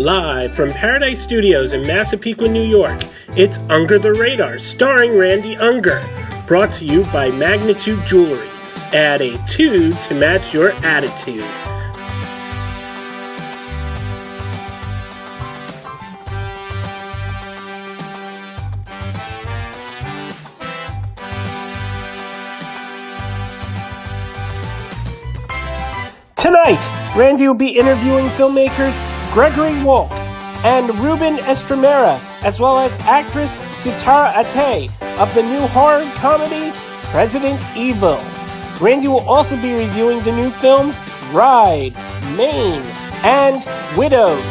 Live from Paradise Studios in Massapequa, New York, it's Unger the Radar, starring Randy Unger. Brought to you by Magnitude Jewelry. Add a 2 to match your attitude. Tonight, Randy will be interviewing filmmakers Gregory Wolk and Ruben Estremera, as well as actress Sitara Atay of the new horror comedy President Evil. Randy will also be reviewing the new films Ride, Maine, and Widows,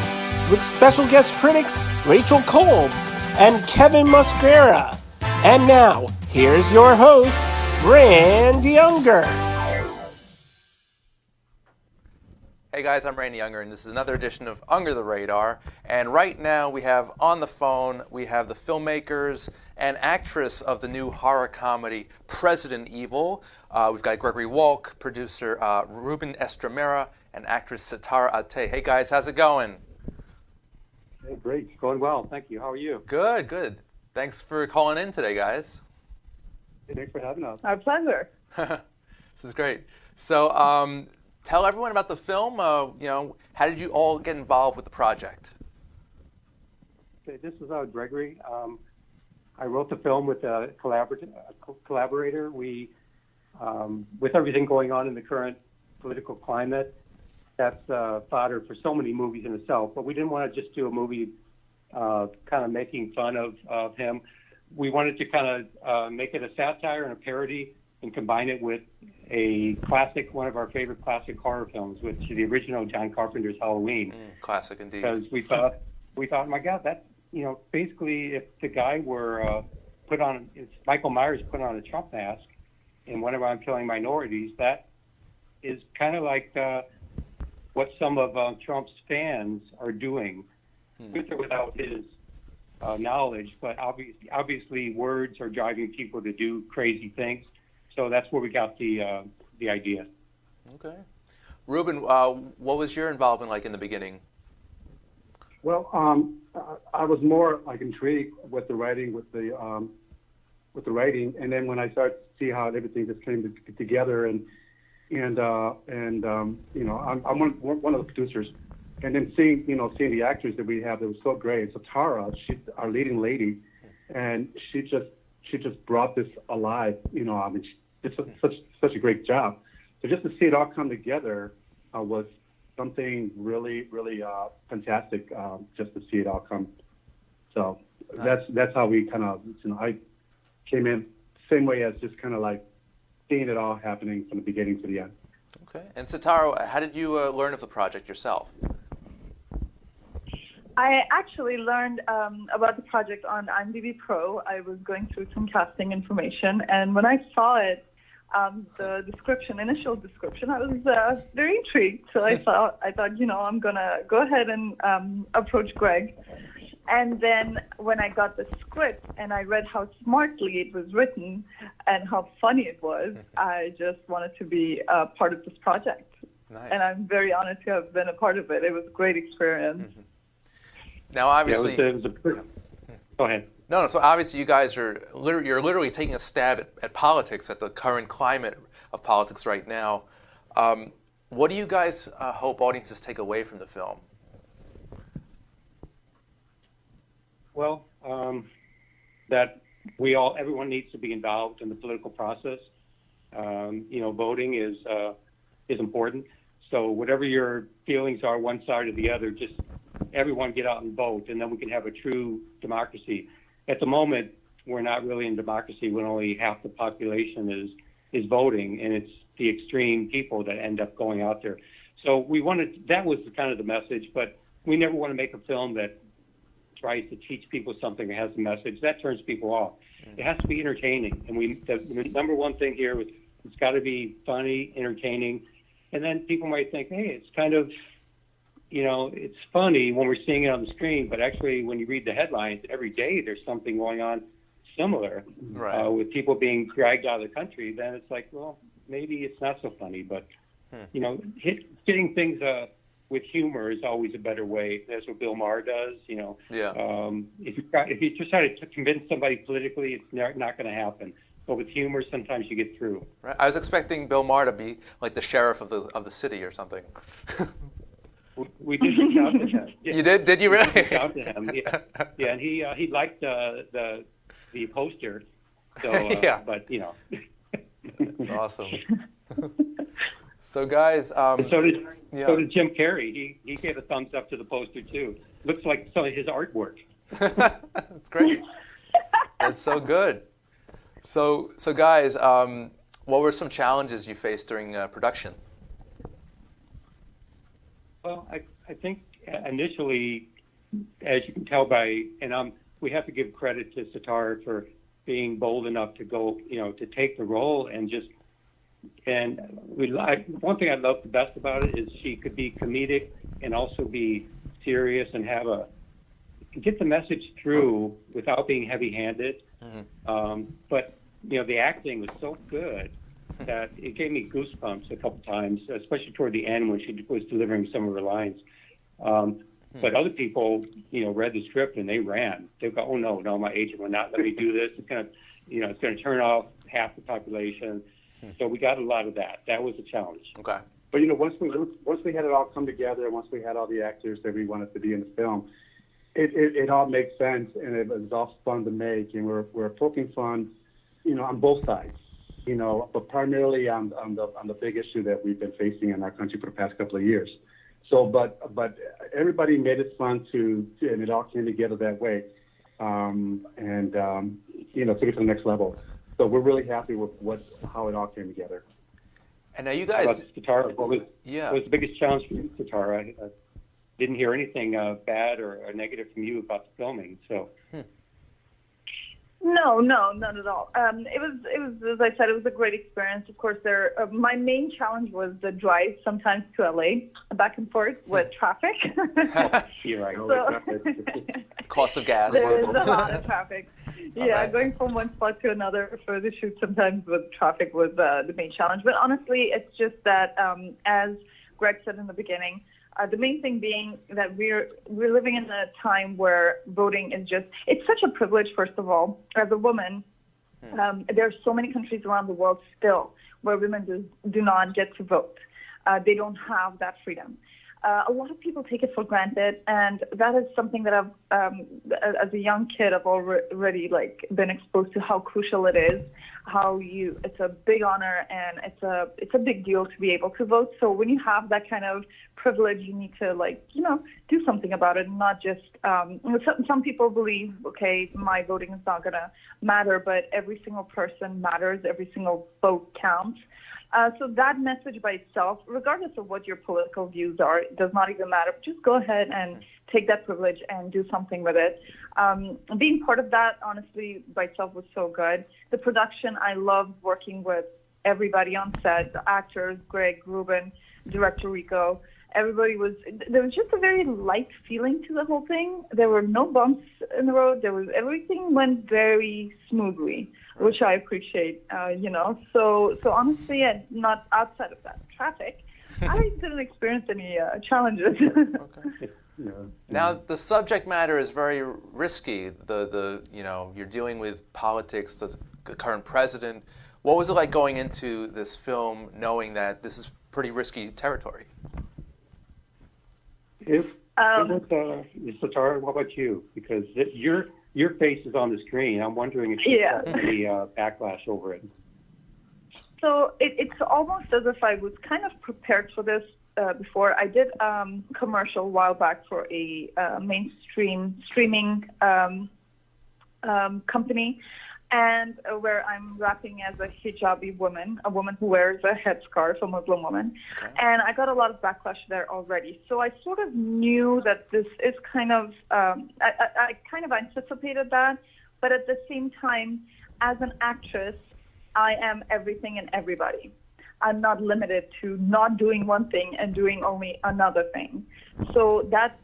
with special guest critics Rachel Kolb and Kevin Mosquera. And now, here's your host, Randy Unger. Hey guys, I'm Randy Unger, and this is another edition of Unger the Radar. And right now we have on the phone, we have the filmmakers and actress of the new horror comedy President Evil. We've got Gregory Wolk, producer Ruben Estremera, and actress Sitara Atay. Hey guys, how's it going? Hey, great. Going well. Thank you. How are you? Good, good. Thanks for calling in today, guys. Hey, thanks for having us. Our pleasure. This is great. So, tell everyone about the film. How did you all get involved with the project? Okay, this is Gregory. I wrote the film with a collaborator. We, with everything going on in the current political climate, that's fodder for so many movies in itself. But we didn't want to just do a movie kind of making fun of him. We wanted to kind of make it a satire and a parody and combine it with a classic, one of our favorite classic horror films, which is the original John Carpenter's Halloween. Classic indeed. Because we thought, my God, that's, basically if the guy were Michael Myers put on a Trump mask and went around killing minorities, that is kind of like what some of Trump's fans are doing, with or without his knowledge. But obviously words are driving people to do crazy things. So that's where we got the idea. Okay. Ruben, what was your involvement like in the beginning? Well, I was more like intrigued with the writing, and then when I started to see how everything just came together, and I'm one of the producers, and then seeing the actors that we have that was so great. So Tara, she's our leading lady, and she just brought this alive. It's such a great job. So just to see it all come together was something really, really fantastic. Just to see it all come. So nice. That's how we kind of, I came in same way as just kind of like seeing it all happening from the beginning to the end. Okay. And Sitara, how did you learn of the project yourself? I actually learned about the project on IMDb Pro. I was going through some casting information, and when I saw it, the initial description, I was very intrigued. So I thought, I'm gonna go ahead and approach Greg. And then when I got the script and I read how smartly it was written and how funny it was, I just wanted to be a part of this project. Nice. And I'm very honored to have been a part of it. It was a great experience. Mm-hmm. Now, obviously, Go ahead. No. So obviously, you guys are you're literally taking a stab at politics, at the current climate of politics right now. What do you guys hope audiences take away from the film? Well, that everyone needs to be involved in the political process. Voting is important. So whatever your feelings are, one side or the other, just everyone get out and vote, and then we can have a true democracy. At the moment, we're not really in democracy when only half the population is voting, and it's the extreme people that end up going out there. So that was kind of the message, but we never want to make a film that tries to teach people something that has a message. That turns people off. It has to be entertaining, and the number one thing here is it's got to be funny, entertaining, and then people might think, hey, it's kind of, it's funny when we're seeing it on the screen, but actually when you read the headlines, every day there's something going on similar, right, with people being dragged out of the country. Then it's like, well, maybe it's not so funny, but, getting things with humor is always a better way. That's what Bill Maher does. Yeah. If you just try to convince somebody politically, it's not going to happen. But with humor, sometimes you get through. Right. I was expecting Bill Maher to be like the sheriff of the city or something. We did reach out to him. Yeah. You did? Did you really? We reached out to him. Yeah, and he liked the poster. So, Yeah. But That's awesome. So guys, so did Jim Carrey. He gave a thumbs up to the poster too. Looks like some of his artwork. That's great. That's so good. So guys, what were some challenges you faced during production? Well, I think initially, as you can tell we have to give credit to Sitara for being bold enough to go, to take the role one thing I love the best about it is she could be comedic and also be serious and get the message through without being heavy-handed. Mm-hmm. But the acting was so good that it gave me goosebumps a couple times, especially toward the end when she was delivering some of her lines. But other people, read the script and they ran. They go, "Oh no, my agent will not let me do this. It's going to turn off half the population." So we got a lot of that. That was a challenge. Okay. But once we had it all come together, once we had all the actors that we wanted to be in the film, it all made sense, and it was all fun to make, and we're poking fun, on both sides, but primarily on the big issue that we've been facing in our country for the past couple of years. So, but everybody made it fun and it all came together that way, and took it to the next level. So we're really happy with how it all came together. And now you guys, Sitara, what was the biggest challenge for you, Sitara? I didn't hear anything bad or negative from you about the filming. So. No, none at all. It was, as I said, it was a great experience. Of course, my main challenge was the drive sometimes to LA, back and forth with traffic. You're right. So, cost of gas. There is a lot of traffic. Yeah, going from one spot to another for the shoot sometimes with traffic was the main challenge. But honestly, it's just that, as Greg said in the beginning, the main thing being that we're living in a time where voting is it's such a privilege, first of all. As a woman, there are so many countries around the world still where women do not get to vote. They don't have that freedom. A lot of people take it for granted, and that is something that I've, as a young kid, I've already been exposed to how crucial it is. It's a big honor and it's a big deal to be able to vote. So when you have that kind of privilege, you need to do something about it, and not just. Some people believe, okay, my voting is not gonna matter, but every single person matters. Every single vote counts. So that message by itself, regardless of what your political views are, it does not even matter. Just go ahead and take that privilege and do something with it. Being part of that, honestly, by itself was so good. The production, I loved working with everybody on set, the actors, Greg, Ruben, director Rico. There was just a very light feeling to the whole thing. There were no bumps in the road. Everything went very smoothly, which I appreciate, So honestly, not outside of that traffic, I didn't experience any challenges. Okay. Now the subject matter is very risky. You're dealing with politics, the current president. What was it like going into this film knowing that this is pretty risky territory? Sitara, what about you? Because your face is on the screen. I'm wondering if you got any backlash over it. So it's almost as if I was kind of prepared for this before. I did commercial a while back for a mainstream streaming company, and where I'm rapping as a hijabi woman, a woman who wears a headscarf, a Muslim woman. Okay. And I got a lot of backlash there already. So I sort of knew that this is kind of, I kind of anticipated that. But at the same time, as an actress, I am everything and everybody. I'm not limited to not doing one thing and doing only another thing. So that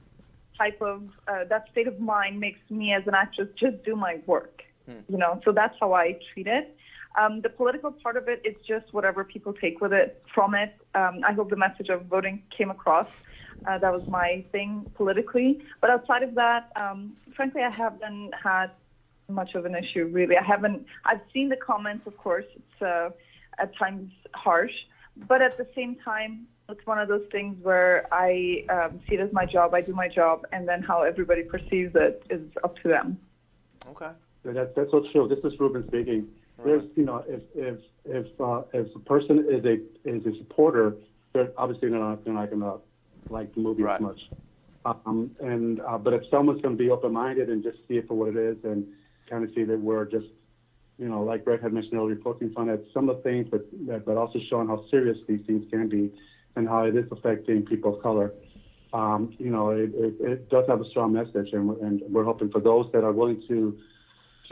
type of, that state of mind makes me as an actress just do my work. So that's how I treat it. The political part of it is just whatever people take from it. I hope the message of voting came across. That was my thing politically. But outside of that, frankly, I haven't had much of an issue, really. I've seen the comments, of course. It's at times harsh. But at the same time, it's one of those things where I see it as my job, I do my job, and then how everybody perceives it is up to them. Okay. That's so true. This is Ruben speaking. There's, if a person is a supporter, they're obviously they're not going to like the movie as much. But if someone's going to be open-minded and just see it for what it is, and kind of see that we're just, like Greg had mentioned earlier, poking fun at some of the things, but also showing how serious these things can be and how it is affecting people of color. It does have a strong message, and we're hoping for those that are willing to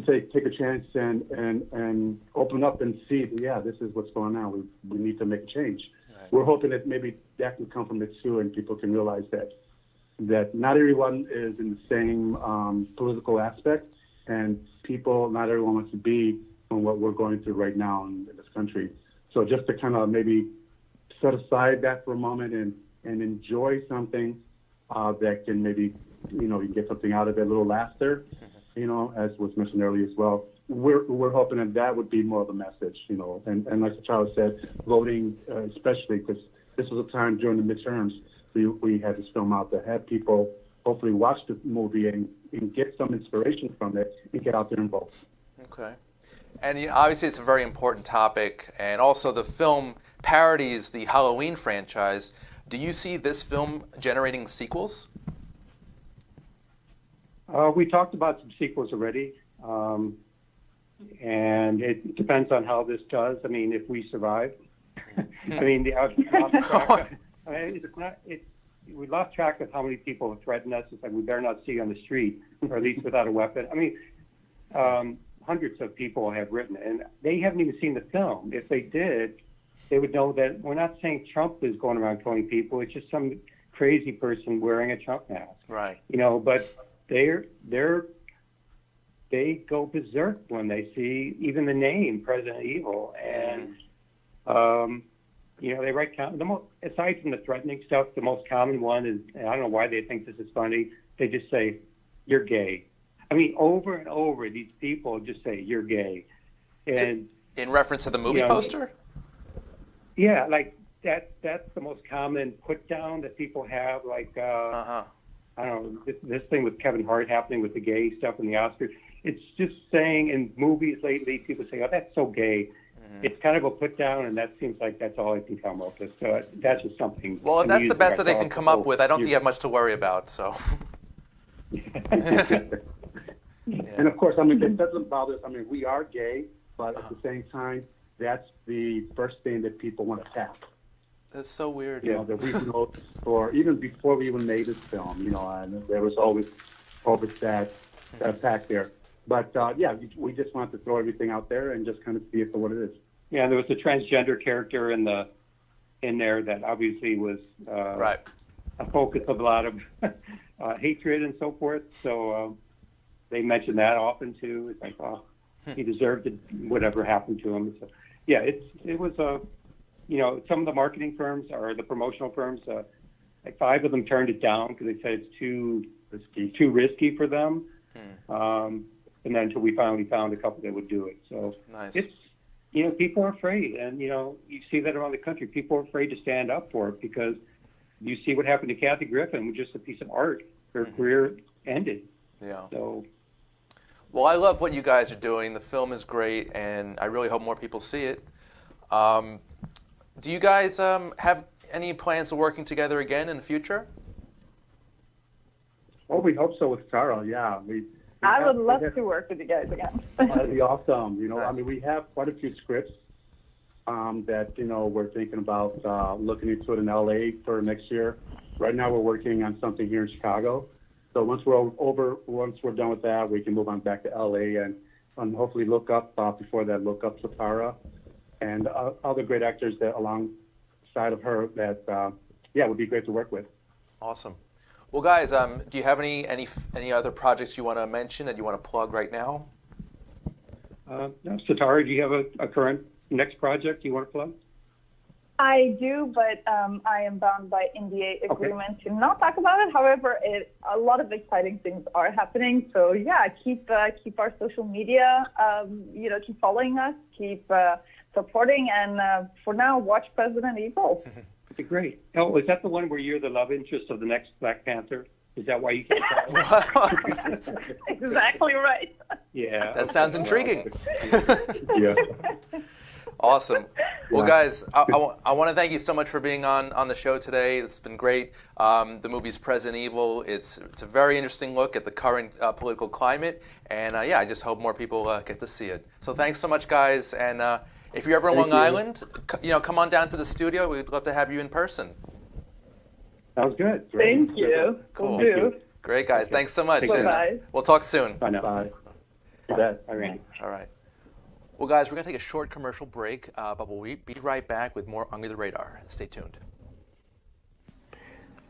take a chance and open up and see, this is what's going on. We need to make a change. Right. We're hoping that maybe that can come from it too, and people can realize that not everyone is in the same political aspect, and not everyone wants to be on what we're going through right now in this country. So just to kind of maybe set aside that for a moment and enjoy something that can maybe, you can get something out of it, a little laughter, as was mentioned earlier as well. We're hoping that would be more of a message, and like Charles said, voting, especially because this was a time during the midterms, we had this film out that had people hopefully watch the movie and get some inspiration from it and get out there and vote. Okay. And obviously it's a very important topic, and also the film parodies the Halloween franchise. Do you see this film generating sequels? We talked about some sequels already, and it depends on how this does. I mean, if we survive. I mean, we lost track of how many people have threatened us. It's like we better not see you on the street, or at least without a weapon. I mean, hundreds of people have written, and they haven't even seen the film. If they did, they would know that we're not saying Trump is going around killing people. It's just some crazy person wearing a Trump mask. Right. But they go berserk when they see even the name President Evil, and they write aside from the threatening stuff, the most common one is, and I don't know why they think this is funny, they just say, "You're gay." I mean, over and over, these people just say, "You're gay," and in reference to the movie poster. Yeah, like that's the most common put down that people have. Like I don't know, this thing with Kevin Hart happening with the gay stuff in the Oscars. It's just saying in movies lately, people say, "Oh, that's so gay." It's kind of a put down, and that seems like that's all I can come up with. So that's just something. Well, if that's the best that they can come up with, I don't think you have much to worry about. So. And of course, I mean, it doesn't bother us. I mean, we are gay, but at the same time, that's the first thing that people want to tap. That's so weird. That we know, or even before we even made this film, and there was always that attack there. But we just wanted to throw everything out there and just kind of see it for what it is. Yeah, there was a transgender character in there that obviously was a focus of a lot of hatred and so forth. So they mention that often too. It's like, oh, he deserved it, whatever happened to him. So, yeah, it was some of the marketing firms or the promotional firms, like 5 of them turned it down because they said it's too risky for them. And then until we finally found a couple that would do it. So nice. It's, people are afraid, and you see that around the country. People are afraid to stand up for it because you see what happened to Kathy Griffin with just a piece of art. Her career ended. Yeah. So. Well, I love what you guys are doing. The film is great, and I really hope more people see it. Do you guys have any plans of working together again in the future? Well, we hope so with Tara. Yeah, I would love to work with you guys again. That'd be awesome. Nice. I mean, we have quite a few scripts that we're thinking about looking into it in LA for next year. Right now, we're working on something here in Chicago. So once we're done with that, we can move on back to LA and hopefully look up Satara and other great actors that alongside of her that would be great to work with. Awesome. Well, guys, do you have any other projects you want to mention that you want to plug right now? No, Satara, do you have a current next project you want to plug? I do, but I am bound by NDA agreement to not talk about it. However, a lot of exciting things are happening. So yeah, keep our social media, keep following us, keep supporting, and for now, watch President Evil. Okay, great. Oh, is that the one where you're the love interest of the next Black Panther? Is that why you can't tell? Exactly right. Yeah. That sounds intriguing. Yeah. Awesome. Well, guys, I want to thank you so much for being on the show today. It's been great. The movie's President Evil. It's a very interesting look at the current political climate, and I just hope more people get to see it. So thanks so much, guys. And if you're ever in Long Island, come on down to the studio. We'd love to have you in person. Sounds good. Thank you. Cool. Will do. Great, guys. Thanks so much. Bye-bye. We'll talk soon. Bye now. Bye. Bye, Randy. All right. Well, guys, we're going to take a short commercial break, but we'll be right back with more Under the Radar. Stay tuned.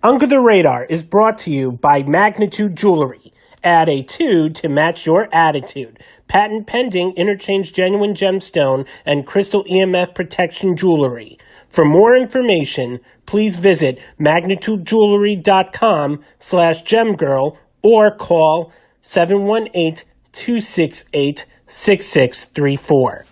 Under the Radar is brought to you by Magnitude Jewelry. Add a 2 to match your attitude. Patent pending interchange genuine gemstone and crystal EMF protection jewelry. For more information, please visit magnitudejewelry.com/gemgirl or call 718-268-6634.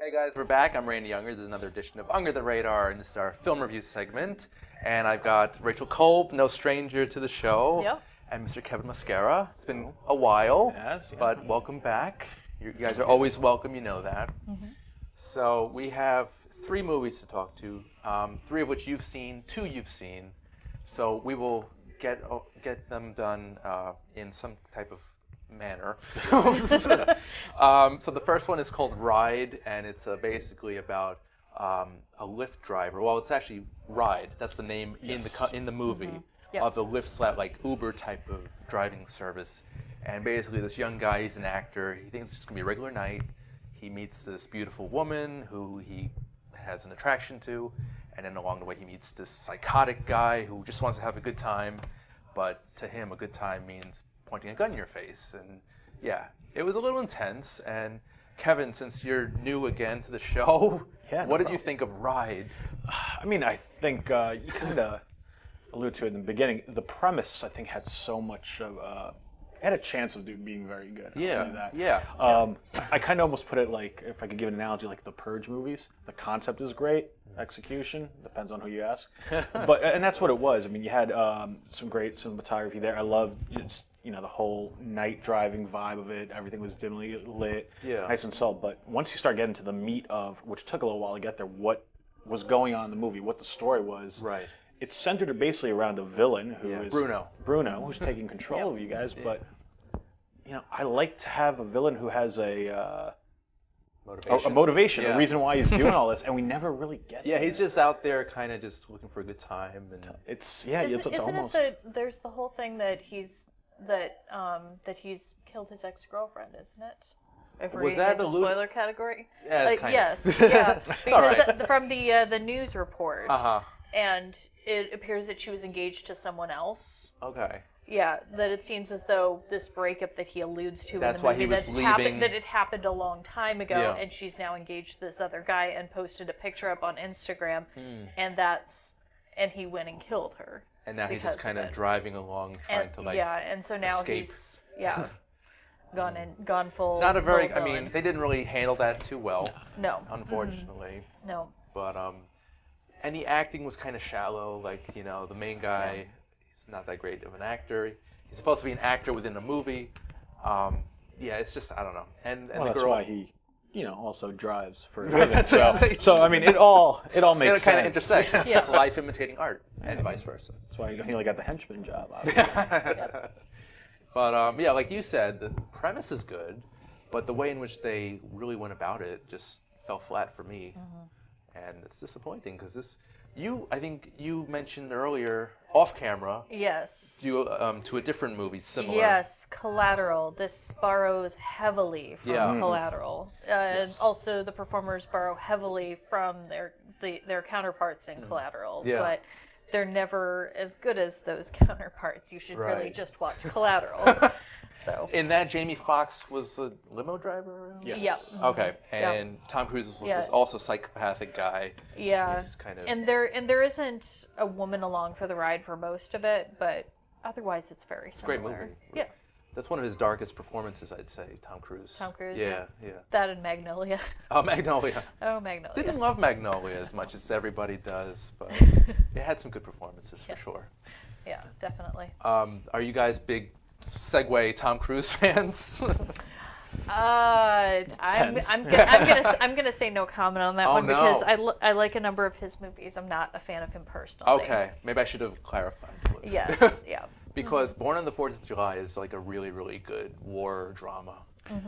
Hey guys, we're back. I'm Randy Younger. This is another edition of Under the Radar, and this is our film review segment. And I've got Rachel Kolb, no stranger to the show, and Mr. Kevin Mascara. It's been a while, but welcome back. You guys are always welcome, you know that. So we have 3 movies to talk to, 3 of which you've seen, 2 you've seen. So we will get them done in some type of manner. So the first one is called Ride, and it's basically about a Lyft driver. Well, it's actually Ride. That's the name in the movie of the Lyft like Uber type of driving service. And basically, this young guy, he's an actor. He thinks it's just gonna be a regular night. He meets this beautiful woman who he has an attraction to, and then along the way, he meets this psychotic guy who just wants to have a good time. But to him, a good time means pointing a gun in your face. And yeah, it was a little intense. And Kevin, since you're new again to the show, what did you think of Ride? I mean, I think you kind of alluded to it in the beginning. The premise, I think, had so much of had a chance of being very good. I kind of almost put it like, if I could give an analogy, like the Purge movies. The concept is great, execution depends on who you ask. And that's what it was. I mean, you had some great cinematography there. I loved just, the whole night driving vibe of it. Everything was dimly lit, nice and subtle. But once you start getting to the meat of, which took a little while to get there, what was going on in the movie, what the story was. Right. It's centered basically around a villain who is Bruno, who's taking control of you guys. But I like to have a villain who has a motivation, a reason why he's doing all this, and we never really get. Yeah, he's just out there, kind of just looking for a good time, and it's Isn't almost. There's the whole thing that he's killed his ex-girlfriend, isn't it? If we're Was getting that into the spoiler category? Yeah, yes, kind of. yeah. It's Because all right. from the news report, Uh-huh. and it appears that she was engaged to someone else. Okay. Yeah, that it seems as though this breakup that he alludes to That's in the why movie he was that leaving. it happened a long time ago, Yeah. and she's now engaged to this other guy and posted a picture up on Instagram, and he went and killed her. And now he's because just kind of of it. driving along, trying to and so now escape. he's gone full. Not a very. full I mean, villain. they didn't really handle that too well, No. unfortunately. No. But and the acting was kind of shallow. Like the main guy, he's not that great of an actor. He's supposed to be an actor within a movie. It's just I don't know. And the That's girl. why he also drives for a living. So I mean, it all makes sense. It kind of intersects. Yeah. It's life imitating art, and vice versa. That's why he got the henchman job. Obviously. But yeah, like you said, the premise is good, but the way in which they really went about it just fell flat for me, and it's disappointing because I think you mentioned earlier off camera. Yes. To a different movie similar. Yes, Collateral. This borrows heavily from Collateral. And also the performers borrow heavily from their counterparts in Collateral. Yeah. But they're never as good as those counterparts. You should really Right. just watch Collateral. So. In that, Jamie Foxx was a limo driver? Yes. Yeah. Okay, and Tom Cruise was this also psychopathic guy. Yeah. Just kind of... And there isn't a woman along for the ride for most of it, but otherwise it's very similar. Great movie. Yeah. That's one of his darkest performances, I'd say, Tom Cruise. Tom Cruise. Yeah. That and Magnolia. Oh, Magnolia. Oh, Magnolia. Didn't love Magnolia as much as everybody does, but it had some good performances for sure. Yeah, definitely. Are you guys big segue Tom Cruise fans? I'm gonna say no comment on that one because I like a number of his movies. I'm not a fan of him personally. Okay, maybe I should have clarified. Yes, yeah. Because Born on the 4th of July is like a really, really good war drama,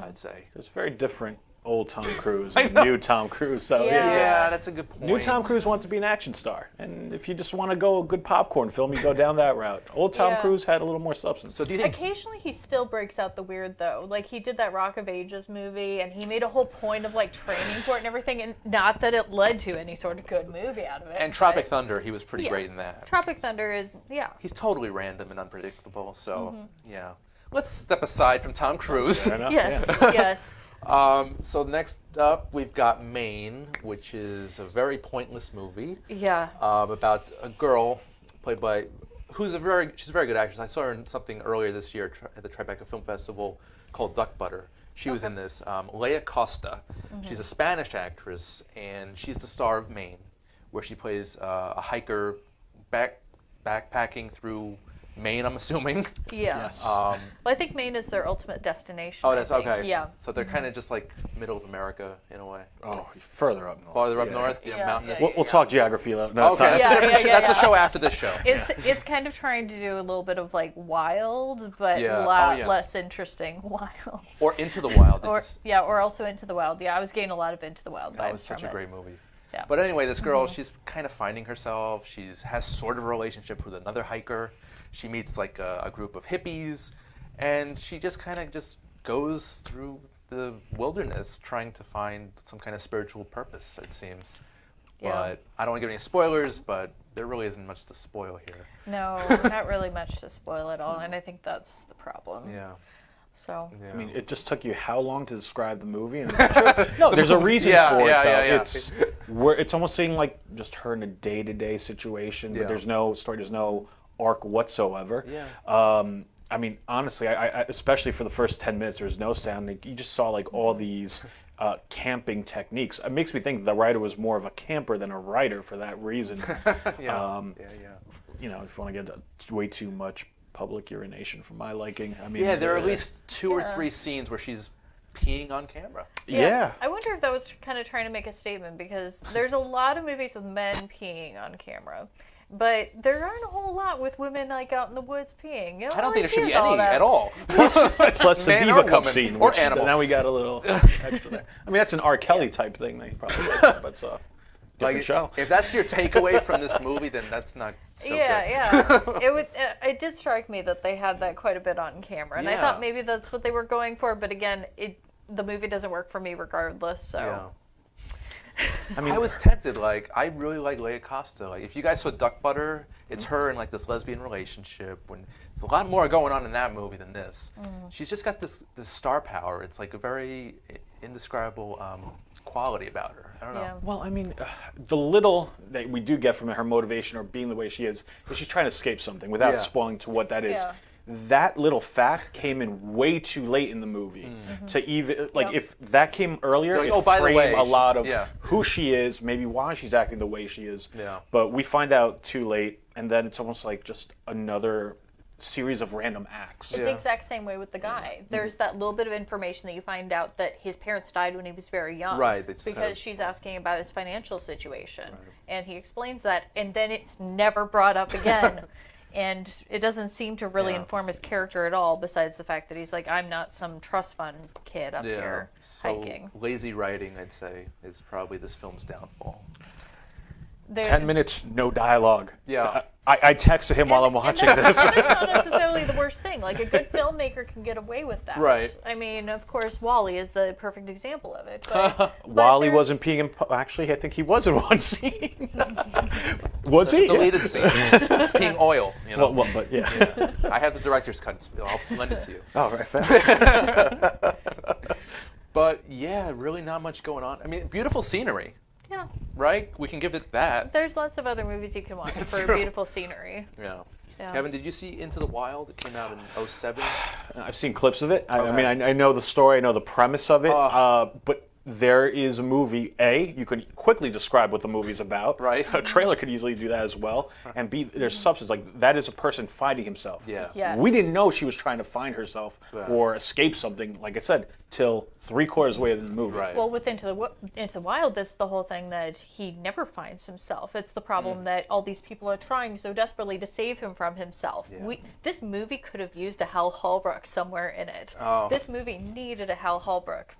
I'd say. It's very different. Old Tom Cruise and new Tom Cruise. So yeah, that's a good point. New Tom Cruise wants to be an action star, and if you just want to go a good popcorn film, you go down that route. Old Tom Cruise had a little more substance. So do you think occasionally he still breaks out the weird though? Like he did that Rock of Ages movie, and he made a whole point of like training for it and everything, and not that it led to any sort of good movie out of it. And Tropic Thunder, he was pretty great in that. Tropic Thunder is He's totally random and unpredictable. So yeah, let's step aside from Tom Cruise. Yes. So next up, we've got Maine, which is a very pointless movie. Yeah. About a girl played by, she's a very good actress. I saw her in something earlier this year at the Tribeca Film Festival called Duck Butter. She was in this. Leia Costa. She's a Spanish actress, and she's the star of Maine, where she plays a hiker backpacking through Maine, I'm assuming. Yeah. Yes. Well, I think Maine is their ultimate destination. Oh, that's okay. Yeah. So they're kind of just like middle of America in a way. Oh, further up north. Farther up north, mountainous. We'll talk geography. No, okay, that's the show after this show. It's kind of trying to do a little bit of like wild, but a lot less interesting wild. Or Into the Wild. Or also Into the Wild. Yeah, I was getting a lot of Into the Wild vibes. That was such a great movie. Yeah. But anyway, this girl, she's kind of finding herself. Has sort of a relationship with another hiker. She meets like a group of hippies, and she just kind of goes through the wilderness trying to find some kind of spiritual purpose, it seems. Yeah. But I don't want to give any spoilers, but there really isn't much to spoil here. No, not really much to spoil at all, and I think that's the problem. Yeah. So. Yeah. I mean, it just took you how long to describe the movie? And no, there's a reason for it, though. It's almost seeing like just her in a day-to-day situation, but there's no story, there's no arc whatsoever. Yeah. I mean, honestly, I especially for the first 10 minutes, there's no sound. You just saw like all these camping techniques. It makes me think the writer was more of a camper than a writer for that reason. You know, if you want to get way too much public urination for my liking. I mean, there are at least 2 or 3 scenes where she's peeing on camera. Yeah. I wonder if that was kind of trying to make a statement, because there's a lot of movies with men peeing on camera. But there aren't a whole lot with women like out in the woods peeing. I don't think there should be any at all. Plus the Man Diva or Cup woman, scene, or which animal. now we got a little extra there. I mean, that's an R. Kelly type thing. They probably did, but it's a different show. If that's your takeaway from this movie, then that's not so good. It did strike me that they had that quite a bit on camera, and I thought maybe that's what they were going for. But again, the movie doesn't work for me regardless. So. Yeah. I mean, I was tempted. Like, I really like Leia Costa. Like, if you guys saw Duck Butter, it's her in like this lesbian relationship. When there's a lot more going on in that movie than this. She's just got this star power. It's like a very indescribable quality about her. I don't know. Yeah. Well, I mean, the little that we do get from her motivation or being the way she is she's trying to escape something without spoiling to what that is. Yeah. That little fact came in way too late in the movie to even if that came earlier, like, it by the way, a lot of who she is, maybe why she's acting the way she is. Yeah. But we find out too late, and then it's almost like just another series of random acts. It's the exact same way with the guy. There's that little bit of information that you find out that his parents died when he was very young. Right. Because she's asking about his financial situation. Right. And he explains that, and then it's never brought up again. And it doesn't seem to really inform his character at all, besides the fact that he's like, I'm not some trust fund kid up here hiking. Lazy writing, I'd say, is probably this film's downfall. 10 minutes, no dialogue. Yeah. I texted him while I'm watching this. That's not necessarily the worst thing. Like, a good filmmaker can get away with that. Right. I mean, of course, WALL-E is the perfect example of it. But WALL-E wasn't peeing in... Actually, I think he was in one scene. Was he? Deleted scene. It's peeing oil, you know. Well, but yeah. I have the director's cut. I'll lend it to you. Oh, right. Fair. But, yeah, really not much going on. I mean, beautiful scenery. Yeah. Right? We can give it that. There's lots of other movies you can watch for beautiful scenery. Yeah. Kevin, did you see Into the Wild? It came out in 2007. I've seen clips of it. I mean, I know the story. I know the premise of it. But there is a movie. A, you can quickly describe what the movie's about. Right. A trailer could easily do that as well. And B, there's substance. Like, that is a person fighting himself. Yeah. Yes. We didn't know she was trying to find herself or escape something, like I said, till 3/4 of the way in the movie. Right. Well, with Into the Wild, that's the whole thing that he never finds himself. It's the problem that all these people are trying so desperately to save him from himself. Yeah. This movie could have used a Hal Holbrook somewhere in it. Oh. This movie needed a Hal Holbrook,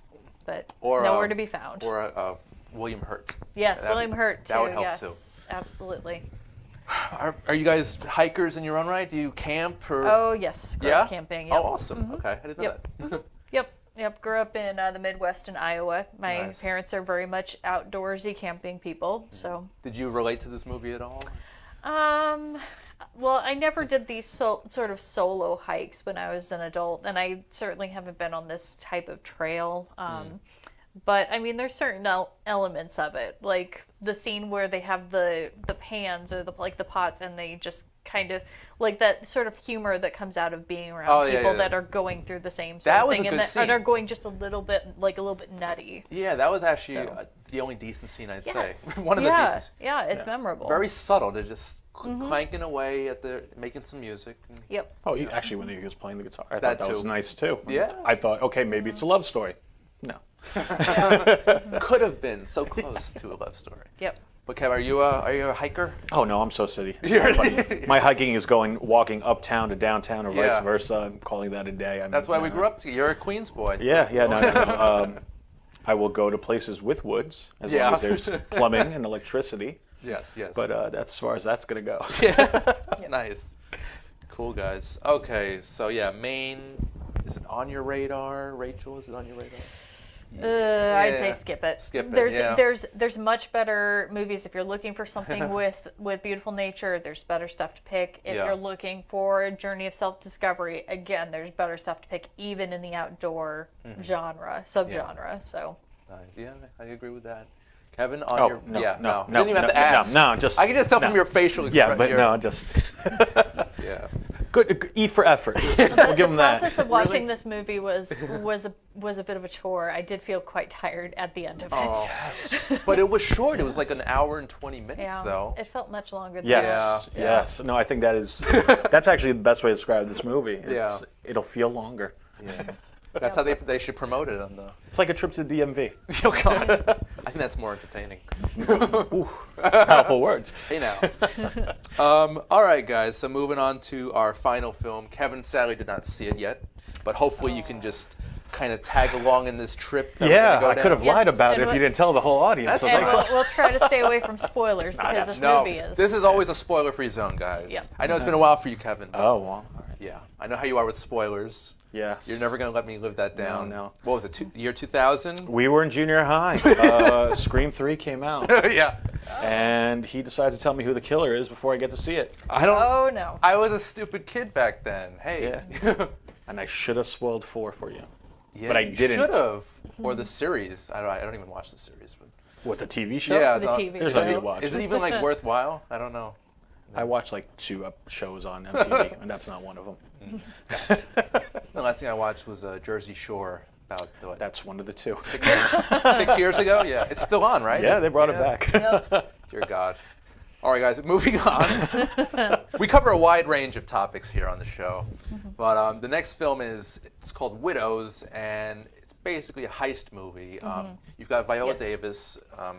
but nowhere to be found. Or William Hurt. Yes, William Hurt too. That would help yes, too. Absolutely. Are you guys hikers in your own right? Do you camp or? Oh yes, grew up camping. Yep. Oh, awesome. Okay, I didn't know that. Yep. Grew up in the Midwest in Iowa. My parents are very much outdoorsy camping people. So. Did you relate to this movie at all? Well, I never did these sort of solo hikes when I was an adult, and I certainly haven't been on this type of trail. But I mean, there's certain elements of it, like the scene where they have the pans or the pots, and they just kind of like that sort of humor that comes out of being around people that are going through the same sort of thing, and are going just a little bit nutty. Yeah, that was actually the only decent scene I'd say. One of the decent. Yeah, it's memorable. Very subtle. They're just clanking away at making some music. Yep. Oh, actually, when he was playing the guitar, I thought that was nice too. Yeah. I thought, okay, maybe it's a love story. No. Could have been so close to a love story. Yep. But Kev, are you a hiker? Oh no, I'm so city. My hiking is walking uptown to downtown or vice versa. I'm calling that a day. That's why we grew up together. You're a Queens boy. Yeah, no. I will go to places with woods as long as there's plumbing and electricity. Yes. But that's as far as that's gonna go. Yeah. Nice. Cool guys. Okay, so Maine. Is it on your radar, Rachel? Is it on your radar? I'd say skip it. There's much better movies if you're looking for something with beautiful nature. There's better stuff to pick. If you're looking for a journey of self-discovery, again, there's better stuff to pick, even in the outdoor subgenre. So. Nice. Yeah, I agree with that. Kevin, No. Didn't even have to ask. No, I can just tell from your facial expression. Yeah, but no, just. Yeah. Good. E for effort. We'll give him that. The process of watching this movie was a bit of a chore. I did feel quite tired at the end of it. Yes. But it was short. It was like an hour and 20 minutes, though. It felt much longer than Yes. No, I think that's actually the best way to describe this movie. It'll feel longer. Yeah. That's how they should promote it on the. It's like a trip to DMV. Oh God, I think that's more entertaining. Ooh, powerful words. Hey now. All right, guys. So moving on to our final film. Kevin sadly did not see it yet, but hopefully you can just kind of tag along in this trip. I could have lied about it if you didn't tell the whole audience. We'll try to stay away from spoilers because this movie is. This is always a spoiler-free zone, guys. Yeah. I know it's been a while for you, Kevin. Oh well. All right. Yeah, I know how you are with spoilers. Yes. You're never going to let me live that down. No. What was it, year 2000? We were in junior high. Scream 3 came out. Yeah. And he decided to tell me who the killer is before I get to see it. Oh, no. I was a stupid kid back then. Hey. Yeah. And I should have spoiled 4 for you. Yeah, but I didn't. Should have. Or the series. I don't even watch the series. But. What, the TV show? Yeah. The TV There's show. no need to watch. Is it even like worthwhile? I don't know. I watch like 2 shows on MTV, and that's not one of them. The last thing I watched was Jersey Shore. That's one of the 2. 6 years ago? Yeah. It's still on, right? Yeah, they brought it back. Dear God. All right, guys, moving on. We cover a wide range of topics here on the show. But the next film it's called Widows, and it's basically a heist movie. You've got Viola Davis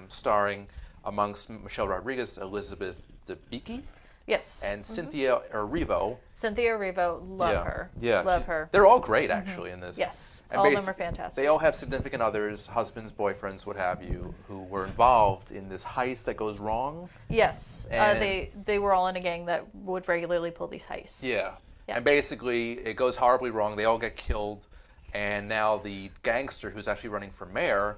starring amongst Michelle Rodriguez, Elizabeth Debicki. Yes. And Cynthia Erivo. Cynthia Erivo, love her. Yeah. Love her. They're all great, actually, in this. Yes. And all of them are fantastic. They all have significant others, husbands, boyfriends, what have you, who were involved in this heist that goes wrong. Yes. And they were all in a gang that would regularly pull these heists. Yeah. Yeah. And basically, it goes horribly wrong. They all get killed. And now the gangster who's actually running for mayor,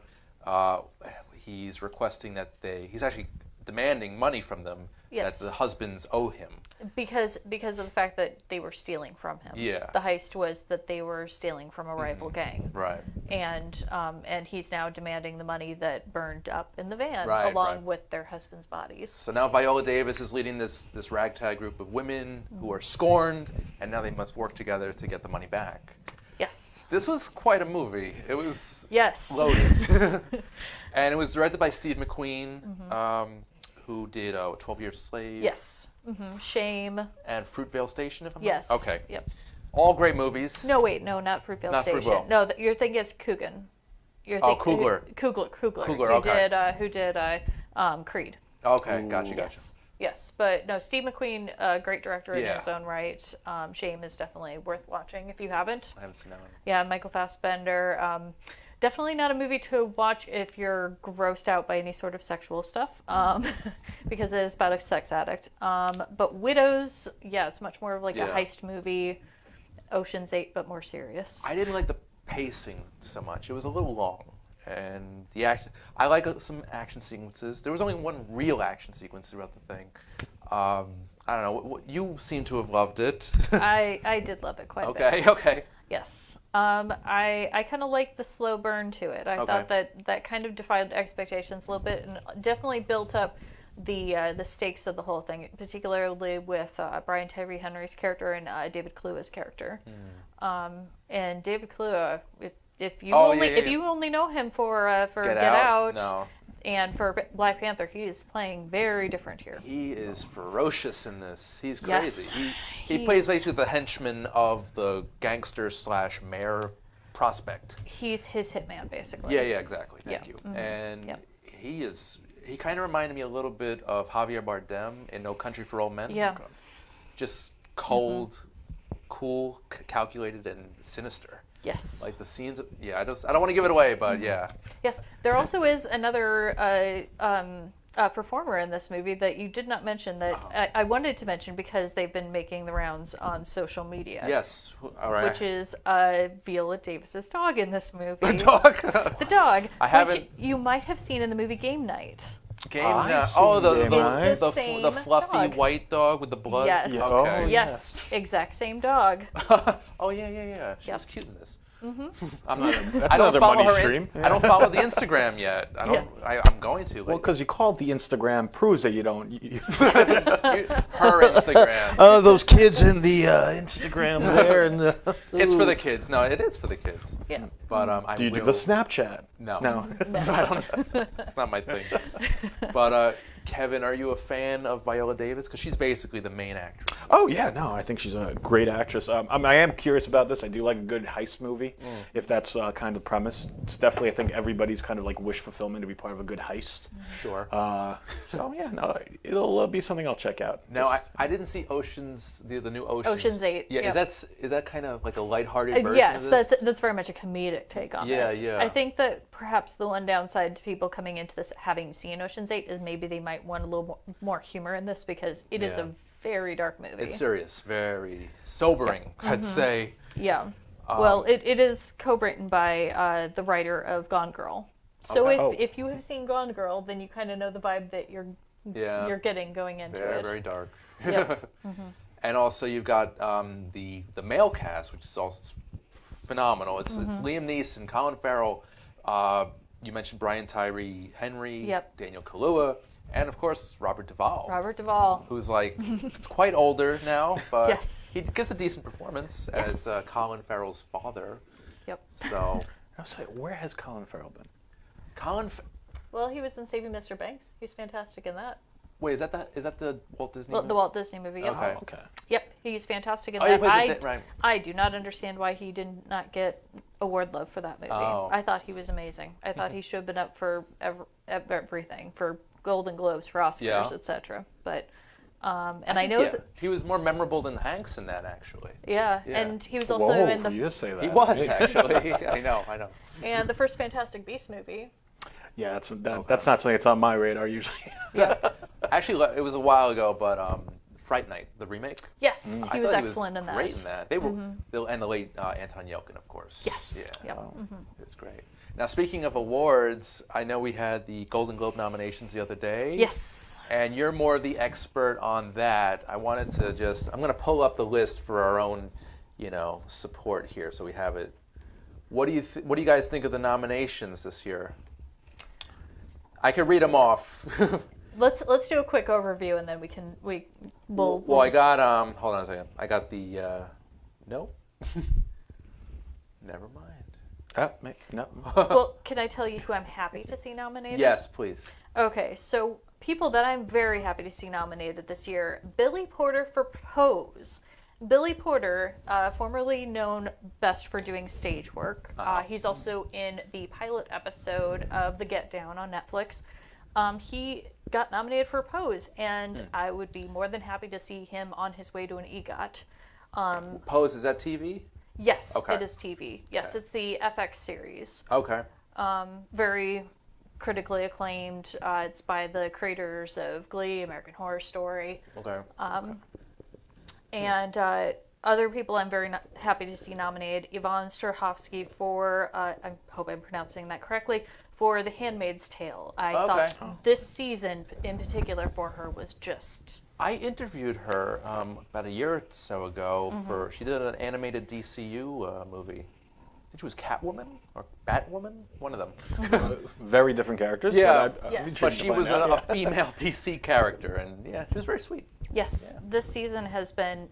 he's requesting that he's actually demanding money from them Yes. that the husbands owe him. Because of the fact that they were stealing from him. Yeah. The heist was that they were stealing from a rival gang. Right. And he's now demanding the money that burned up in the van Right, along right. with their husbands' bodies. So now Viola Davis is leading this ragtag group of women who are scorned, and now they must work together to get the money back. Yes. This was quite a movie. It was Yes. loaded. And it was directed by Steve McQueen, who did 12 Years a Slave. Yes. Shame. And Fruitvale Station, if I'm Yes. not Okay. Yep. All great movies. No, wait, no, not Fruitvale Not Station. Fruitvale. No, you're thinking of Coogan. Kugler. Kugler. Kugler, Who did Creed. Okay, gotcha. Yes, but no, Steve McQueen, great director in Yeah. his own right. Shame is definitely worth watching if you haven't. I haven't seen that one. Yeah, Michael Fassbender. Definitely not a movie to watch if you're grossed out by any sort of sexual stuff, because it is about a sex addict. But Widows, yeah, it's much more of like a heist movie, Ocean's 8, but more serious. I didn't like the pacing so much. It was a little long. And the action, I like some action sequences. There was only one real action sequence throughout the thing. I don't know. You seem to have loved it. I did love it quite a bit. Okay. Yes. I kind of liked the slow burn to it. I thought that kind of defied expectations a little bit and definitely built up the stakes of the whole thing, particularly with Brian Tyree Henry's character and David Kaluuya's character. And David Kaluuya, if you only know him for Get Out. No. And for Black Panther, he is playing very different here. He is ferocious in this. He's crazy. Yes. He plays basically the henchman of the gangster / mayor prospect. He's his hitman, basically. Yeah, exactly. Thank you. And he kind of reminded me a little bit of Javier Bardem in No Country for Old Men. Yeah. Just cold, cool, calculated, and sinister. Yes. Like the scenes. I don't want to give it away, but yeah. Yes, there also is another performer in this movie that you did not mention that I wanted to mention because they've been making the rounds on social media. Yes. All right. Which is Viola Davis's dog in this movie. The dog. The dog. I haven't. Which you might have seen in the movie Game Night. Game Night. Oh, the same fluffy dog. white dog with the blood. Yes. Okay. Oh, Yes. Exact same dog. Oh yeah. She was cute in this. That's I don't another follow money her. stream. I don't follow the Instagram yet. I'm going to. Well, because you called the Instagram proves that you don't. Her Instagram. Oh, those kids in the Instagram there and the. It's for the kids. No, it is for the kids. Yeah. But Do you do the Snapchat? No. No. I don't. It's not my thing. But Kevin, are you a fan of Viola Davis? Because she's basically the main actress. Oh yeah, no, I think she's a great actress. I am curious about this. I do like a good heist movie, if that's kind of premise. It's definitely, I think everybody's kind of like wish fulfillment to be part of a good heist. Sure. So yeah, no, it'll be something I'll check out. Now I didn't see the new Oceans. Ocean's 8. Yeah, yep. is that kind of like a lighthearted version Yes, of this? that's very much a comedic take on this. Yeah. I think that perhaps the one downside to people coming into this having seen Ocean's 8 is maybe they might want a little more humor in this because it is a very dark movie. It's serious, very sobering, I'd say. Yeah. Well, it is co-written by the writer of Gone Girl. So if you have seen Gone Girl, then you kind of know the vibe that you're getting going into very, it. very dark. Yep. And also you've got the male cast, which is also phenomenal. It's Liam Neeson, Colin Farrell. You mentioned Brian Tyree Henry, Daniel Kaluuya, and of course Robert Duvall. Robert Duvall, who's like quite older now, but yes. he gives a decent performance as Colin Farrell's father. Yep. So I was like, where has Colin Farrell been? Well, he was in Saving Mr. Banks. He's fantastic in that. Wait, is that the Walt Disney? The Walt Disney movie. Yep. Okay. Oh, okay. Yep, he's fantastic in Oh, he that. plays right. I do not understand why he did not get award love for that movie. Oh. I thought he was amazing. I thought he should have been up for everything, for Golden Globes, for Oscars, etc. But and I know that he was more memorable than Hanks in that, actually. yeah, Yeah. and he was also Whoa, in for the you to say that. He was actually. I know. and the first Fantastic Beasts movie. Yeah, that's not something that's on my radar usually. Yeah. Actually, it was a while ago, but Fright Night, the remake. Yes, I he was thought excellent in that. Great in that. They were, and the late Anton Yelchin, of course. Yes. Yeah. Yep. It was great. Now, speaking of awards, I know we had the Golden Globe nominations the other day. Yes. And you're more the expert on that. I wanted to I'm going to pull up the list for our own, support here, so we have it. What do you guys think of the nominations this year? I can read them off. Let's do a quick overview and then we'll Well, I got hold on a second. I got the nope. Never mind. No. Well, can I tell you who I'm happy to see nominated? Yes, please. Okay, so people that I'm very happy to see nominated this year: Billy Porter for Pose. Billy Porter, formerly known best for doing stage work. He's also in the pilot episode of The Get Down on Netflix. He got nominated for Pose, and I would be more than happy to see him on his way to an EGOT. Pose, is that TV? Yes, Okay. it is TV. Yes, Okay. it's the FX series. Okay. Very critically acclaimed. It's by the creators of Glee, American Horror Story. Okay. And other people I'm very happy to see nominated: Yvonne Strahovski for, I hope I'm pronouncing that correctly, for The Handmaid's Tale. I thought this season in particular for her was just... I interviewed her about a year or so ago she did an animated DCU movie. I think she was Catwoman or Batwoman, one of them. Very different characters. Yeah, But she was a female DC character, and yeah, she was very sweet. Yes, this season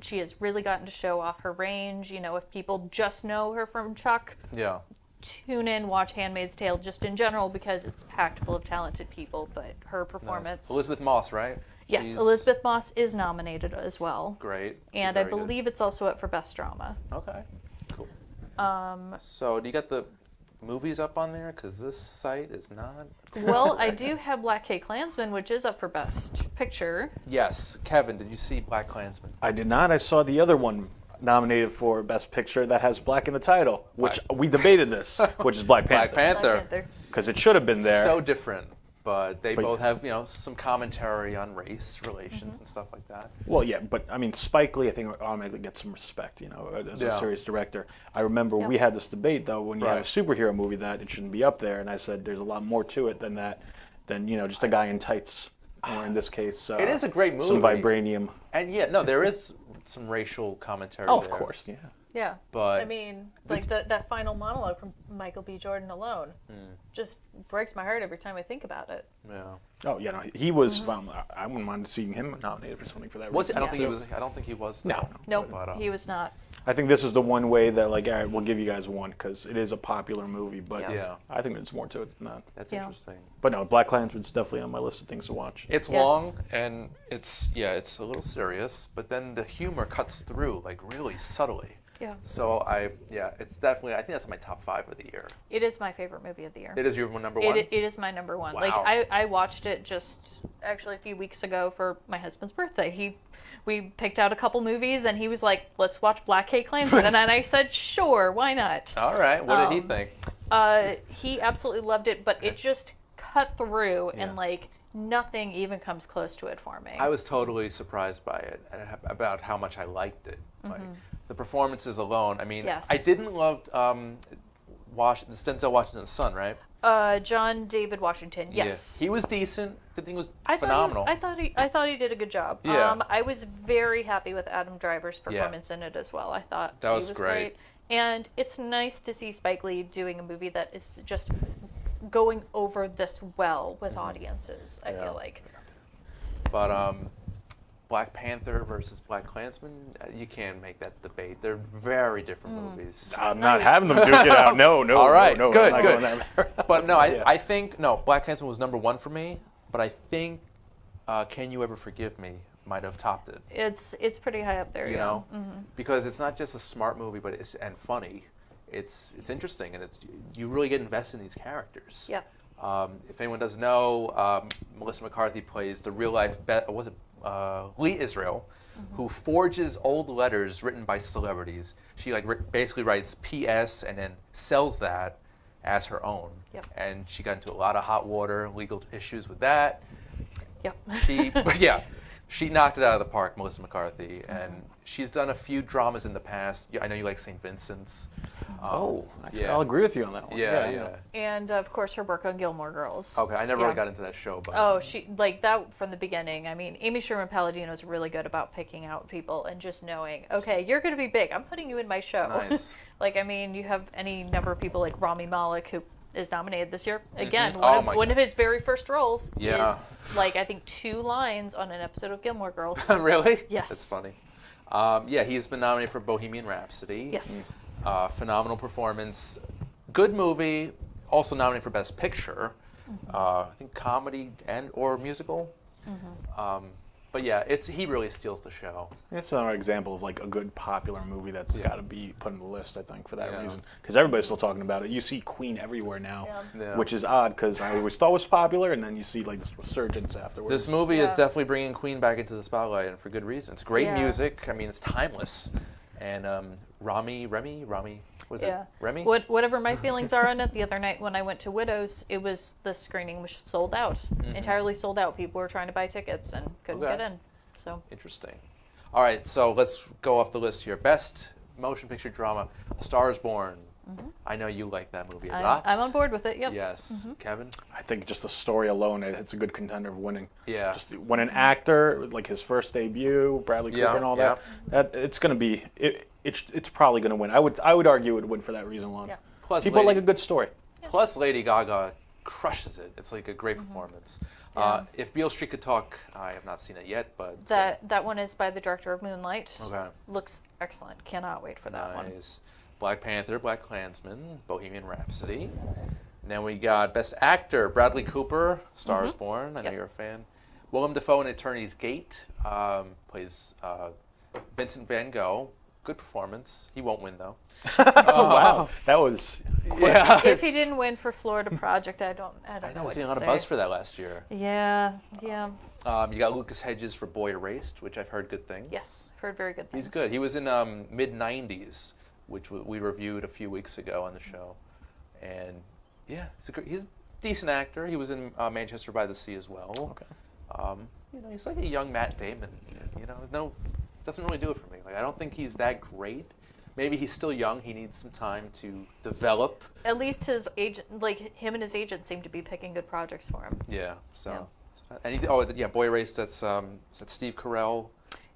she has really gotten to show off her range. If people just know her from Chuck, Yeah. tune in, watch Handmaid's Tale just in general because it's packed full of talented people, but her performance... Elizabeth Moss, right? Yes, She's Elizabeth Moss is nominated as well. great. And I believe it's also up for Best Drama. Okay, cool. So do you got the movies up on there? Because this site is not... Well, I do have Black K Klansman, which is up for Best Picture. Yes. Kevin, did you see Black Klansman? I did not. I saw the other one nominated for Best Picture that has black in the title, which we debated this, which is Black Panther. Black Panther. Because it should have been there. So different. But they both have, some commentary on race relations and stuff like that. Well, yeah, but I mean, Spike Lee, I think, automatically gets some respect, as a serious director. I remember we had this debate, though, when you have a superhero movie that it shouldn't be up there, and I said there's a lot more to it than that, than, just a guy in tights, or in this case, it is a great movie. some vibranium. And there is some racial commentary Oh, there. of course, yeah. Yeah. But I mean, like that final monologue from Michael B. Jordan alone just breaks my heart every time I think about it. Yeah. Oh, yeah, no, he was, I wouldn't mind seeing him nominated for something for that reason. I don't think he was. No. No, But, he was not. I think this is the one way that, all right, we'll give you guys one, because it is a popular movie, but Yeah. I think there's more to it than that. That's Yeah. interesting. But no, Black Klansman's definitely on my list of things to watch. It's Yes. long and it's a little serious, but then the humor cuts through like really subtly. Yeah. So it's definitely, I think that's my top 5 of the year. It is my favorite movie of the year. It is your number 1? It is my number 1. Wow. Like I watched it just actually a few weeks ago for my husband's birthday. We picked out a couple movies and he was like, "Let's watch Black K Klansman," and I said, "Sure, why not?" All right. What did he think? He absolutely loved it, but it just cut through and like nothing even comes close to it for me. I was totally surprised by it, about how much I liked it. Like the performances alone. I mean, Yes. I didn't love Denzel Washington's son, right? John David Washington. Yes. Yeah. He was decent. The thing was I phenomenal. thought he did a good job. Yeah. I was very happy with Adam Driver's performance in it as well. I thought That he was great. And it's nice to see Spike Lee doing a movie that is just going over this well with audiences, I feel like. But Black Panther versus Black Klansman, you can't make that debate. They're very different movies. I'm not having them duke it out. No. All right, no, good, I'm not good. going that route. But no, I think Black Klansman was number 1 for me. But I think Can You Ever Forgive Me might have topped it. It's pretty high up there. You yeah. know, because it's not just a smart movie, but it's and funny. It's interesting, and you really get invested in these characters. Yep. If anyone doesn't know, Melissa McCarthy plays the real life Lee Israel, who forges old letters written by celebrities. She basically writes P.S. and then sells that as her own. Yep. And she got into a lot of hot water, legal issues with that. Yep. She knocked it out of the park, Melissa McCarthy, and she's done a few dramas in the past. I know you like St. Vincent's. Actually, I'll agree with you on that one. Yeah. And of course her work on Gilmore Girls. Okay, I never really got into that show, but Oh, she like that from the beginning. I mean, Amy Sherman Palladino is really good about picking out people and just knowing, okay, you're going to be big. I'm putting you in my show. Nice. Like, I mean, you have any number of people like Rami Malek, who is nominated this year. Again, one of his very first roles is, like, I think 2 lines on an episode of Gilmore Girls. Really? Yes. That's funny. He's been nominated for Bohemian Rhapsody. Yes. Phenomenal performance. Good movie. Also nominated for Best Picture. I think comedy and or musical. But yeah, he really steals the show. It's another example of like a good popular movie that's got to be put on the list, I think, for that reason. Because everybody's still talking about it. You see Queen everywhere now, which is odd because I always thought it was popular, and then you see like this resurgence afterwards. This movie is definitely bringing Queen back into the spotlight, and for good reason. It's great music. I mean, it's timeless. And Remy, what is it? Remy? Whatever my feelings are on it, the other night when I went to Widows, the screening was sold out, entirely sold out. People were trying to buy tickets and couldn't get in. So interesting. All right, so let's go off the list here. Best motion picture drama, A Star Is Born. I know you like that movie a lot. I'm on board with it. Yep. Yes, Kevin. I think just the story alone, it's a good contender of winning. Yeah. Just when an actor, like his first debut, Bradley Cooper and all that it's going to be it's probably going to win. I would argue it would win for that reason alone. Yeah. Plus, people like a good story. Plus, Lady Gaga crushes it. It's like a great performance. If Beale Street Could Talk, I have not seen it yet, but that one is by the director of Moonlight. Okay. Looks excellent. Cannot wait for that one. Black Panther, Black Klansman, Bohemian Rhapsody. And then we got Best Actor, Bradley Cooper, Star Is Born. I know you're a fan. Willem Dafoe in Eternity's Gate plays Vincent Van Gogh. Good performance. He won't win though. Wow, that was quick. If he didn't win for Florida Project, I don't know. I know what he's getting a to lot of say. buzz for that last year. Yeah. You got Lucas Hedges for Boy Erased, which I've heard good things. Yes, heard very good things. He's good. He was in mid '90s, which we reviewed a few weeks ago on the show, and he's a decent actor. He was in Manchester by the Sea as well. Okay. He's like a young Matt Damon. Doesn't really do it for me. Like, I don't think he's that great. Maybe he's still young. He needs some time to develop. At least his agent, him and his agent, seem to be picking good projects for him. Yeah. So. And Boy Erased. That's Steve Carell.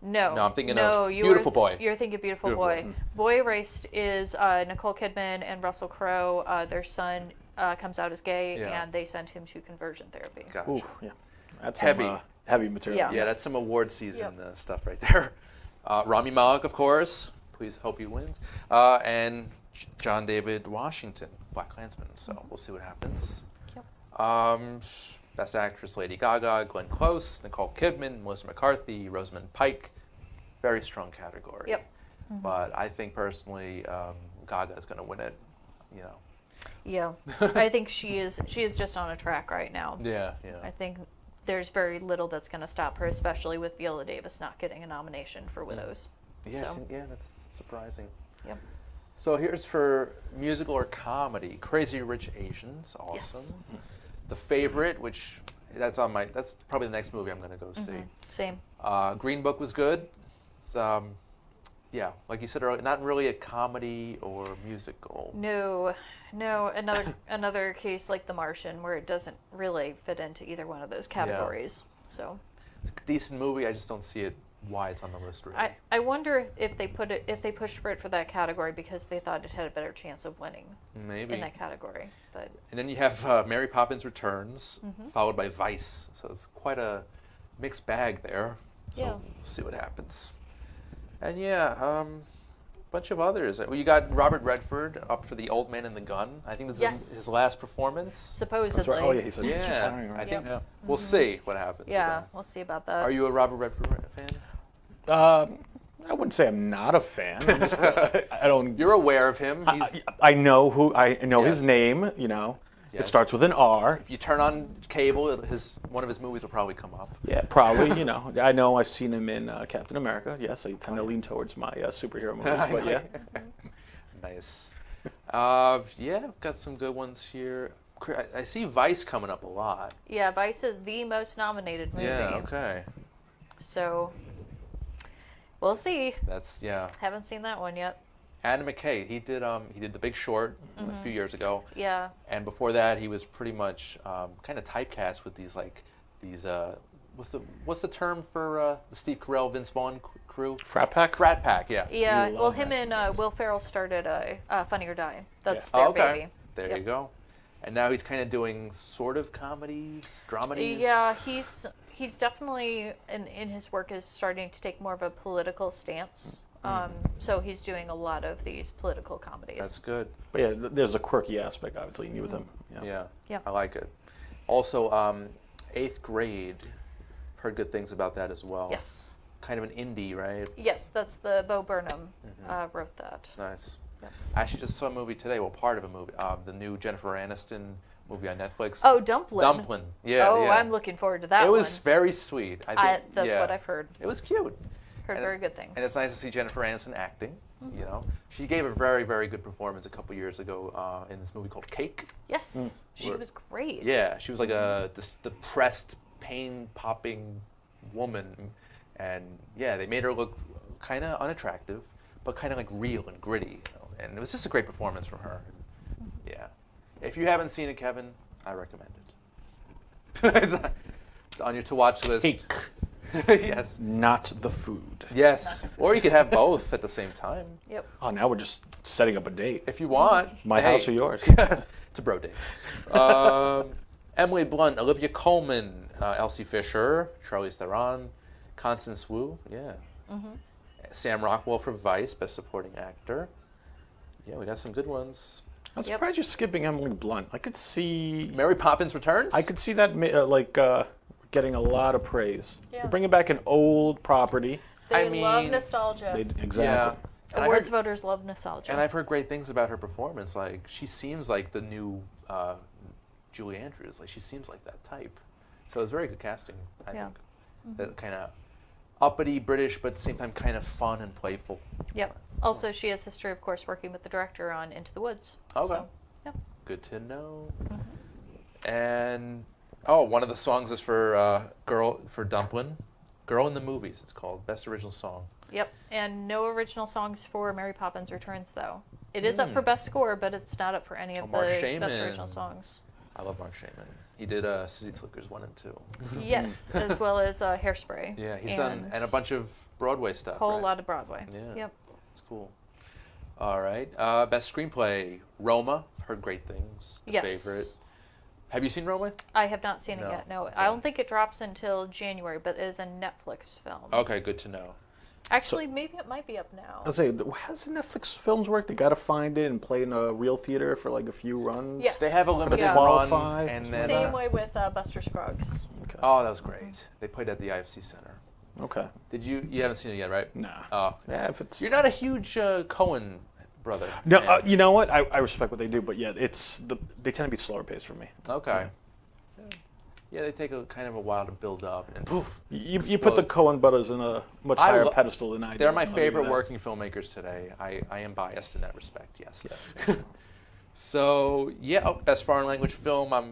No, I'm thinking of Beautiful Boy. You're thinking Beautiful Boy. Boy Erased is Nicole Kidman and Russell Crowe. Their son comes out as gay, and they send him to conversion therapy. Gotcha. Ooh, yeah. That's heavy. Heavy material. Yeah, that's some award season stuff right there. Rami Malek, of course. Please hope he wins. And John David Washington, Black Klansman. So we'll see what happens. Yep. Best Actress, Lady Gaga, Glenn Close, Nicole Kidman, Melissa McCarthy, Rosamund Pike. Very strong category. Yep. But I think personally, Gaga is going to win it. Yeah, I think she is just on a track right now. Yeah. I think there's very little that's going to stop her, especially with Viola Davis not getting a nomination for Widows. Yeah, that's surprising. Yep. So here's for musical or comedy. Crazy Rich Asians, awesome. Yes. The Favorite, which that's probably the next movie I'm going to go see. Same. Green Book was good. It's, like you said earlier, not really a comedy or musical. No, another case like The Martian, where it doesn't really fit into either one of those categories. So it's a decent movie. I just don't see why it's on the list really. I wonder if they pushed for it for that category because they thought it had a better chance of winning. Maybe in that category. But and then you have Mary Poppins Returns, followed by Vice. So it's quite a mixed bag there. So we'll see what happens. And bunch of others. Well, you got Robert Redford up for The Old Man and the Gun. I think this is his last performance. Supposedly. That's right. Oh yeah, he said he's retiring. Right? I think we'll see what happens. Yeah, we'll see about that. Are you a Robert Redford fan? I wouldn't say I'm not a fan. I'm just, I don't. You're aware of him. I know I know his name. You know, it starts with an R. If you turn on cable, one of his movies will probably come up. Yeah, probably. You know, I know I've seen him in Captain America. Yes, I tend to lean towards my superhero movies, but yeah. Nice. Yeah, got some good ones here. I see Vice coming up a lot. Yeah, Vice is the most nominated movie. Yeah. Okay. So we'll see. That's Haven't seen that one yet. Adam McKay, he did The Big Short a few years ago. Yeah. And before that, he was pretty much kind of typecast with these what's the term for the Steve Carell, Vince Vaughn crew? Frat Pack. Frat Pack, yeah. Yeah. Well, him and Will Ferrell started Funny or Die. That's their baby. There you go. And now he's kind of doing sort of comedies, dramedies. Yeah, he's definitely in his work is starting to take more of a political stance. So he's doing a lot of these political comedies. That's good. But yeah, there's a quirky aspect, obviously, with him. Yeah. I like it. Also, 8th Grade. Heard good things about that as well. Yes. Kind of an indie, right? Yes, that's the Bo Burnham wrote that. Nice. Yeah. I actually just saw a movie today. Well, part of a movie. The new Jennifer Aniston movie on Netflix. Oh, Dumplin'. Dumplin'. Yeah. Oh, I'm looking forward to that one. It was very sweet. I think, that's what I've heard. It was cute. Heard very good things. And it's nice to see Jennifer Aniston acting. You know, she gave a very, very good performance a couple years ago in this movie called Cake. Yes, she was great. Yeah, she was like this depressed, pain-popping woman, and yeah, they made her look kind of unattractive, but kind of like real and gritty. You know? And it was just a great performance from her. Yeah, if you haven't seen it, Kevin, I recommend it. It's on your to-watch list. Cake. Yes. Not the food. Yes. Or you could have both at the same time. Yep. Oh, now we're just setting up a date. If you want. My house or yours. It's a bro date. Emily Blunt, Olivia Colman, Elsie Fisher, Charlize Theron, Constance Wu, Sam Rockwell for Vice, Best Supporting Actor. Yeah, we got some good ones. I'm surprised you're skipping Emily Blunt. I could see... Mary Poppins Returns? I could see that getting a lot of praise. Yeah. You're bringing back an old property. They love nostalgia. Exactly. Yeah. Awards voters love nostalgia. And I've heard great things about her performance. Like, she seems like the new Julie Andrews. Like, she seems like that type. So it was very good casting, I think. That kind of uppity British, but at the same time kind of fun and playful. Yep. Also, she has history, of course, working with the director on Into the Woods. Okay. So, yeah. Good to know. And one of the songs is for Dumplin'. Girl in the Movies, it's called. Best Original Song. Yep. And no original songs for Mary Poppins Returns, though. It is up for Best Score, but it's not up for any of the Best Original Songs. I love Mark Shaman. He did City Slickers 1 and 2. Yes, as well as Hairspray. Yeah, he's done and a bunch of Broadway stuff. A whole lot of Broadway. Yeah. Yep. It's cool. All right. Best Screenplay, Roma. Heard great things. The favorite. Have you seen Roma? I have not seen it yet, no. I don't think it drops until January, but it is a Netflix film. Okay, good to know. Actually, maybe it might be up now. I'll say, how does Netflix films work? They got to find it and play in a real theater for like a few runs? Yes. They have a limited run. And then, same way with Buster Scruggs. Okay. Oh, that was great. They played at the IFC Center. Okay. You haven't seen it yet, right? No. Oh. Yeah, if it's... You're not a huge Coen brother. No, you know what? I respect what they do, but yeah, they tend to be slower paced for me. Okay. Yeah, they take a kind of a while to build up, and poof. You put the Coen brothers in a much higher pedestal than I do. They're my favorite working filmmakers today. I am biased in that respect. Yes. So best foreign language film. I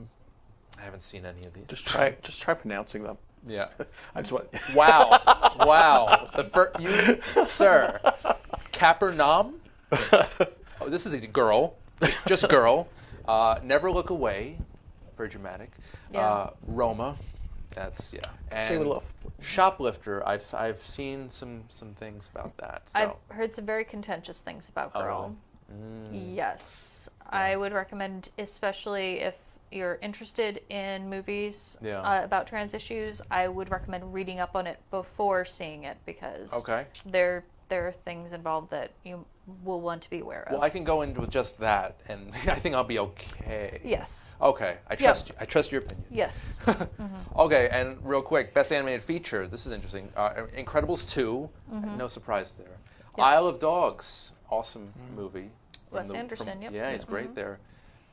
haven't seen any of these. Just try pronouncing them. Yeah. I just want. Wow. Sir, Capernaum. Oh, this is a girl. Just girl. Never Look Away. Very dramatic. Yeah. Roma. That's And Say with love. Shoplifter. I've seen some things about that. So. I've heard some very contentious things about Girl. Yes. I would recommend, especially if you're interested in movies about trans issues, I would recommend reading up on it before seeing it because they're there are things involved that you will want to be aware of. Well, I can go into just that, and I think I'll be okay. Yes. Okay, I trust you. I trust your opinion. Yes. Okay, and real quick, Best Animated Feature. This is interesting. Incredibles 2, no surprise there. Yep. Isle of Dogs, awesome movie. Wes Anderson, yep. Yeah, he's great there.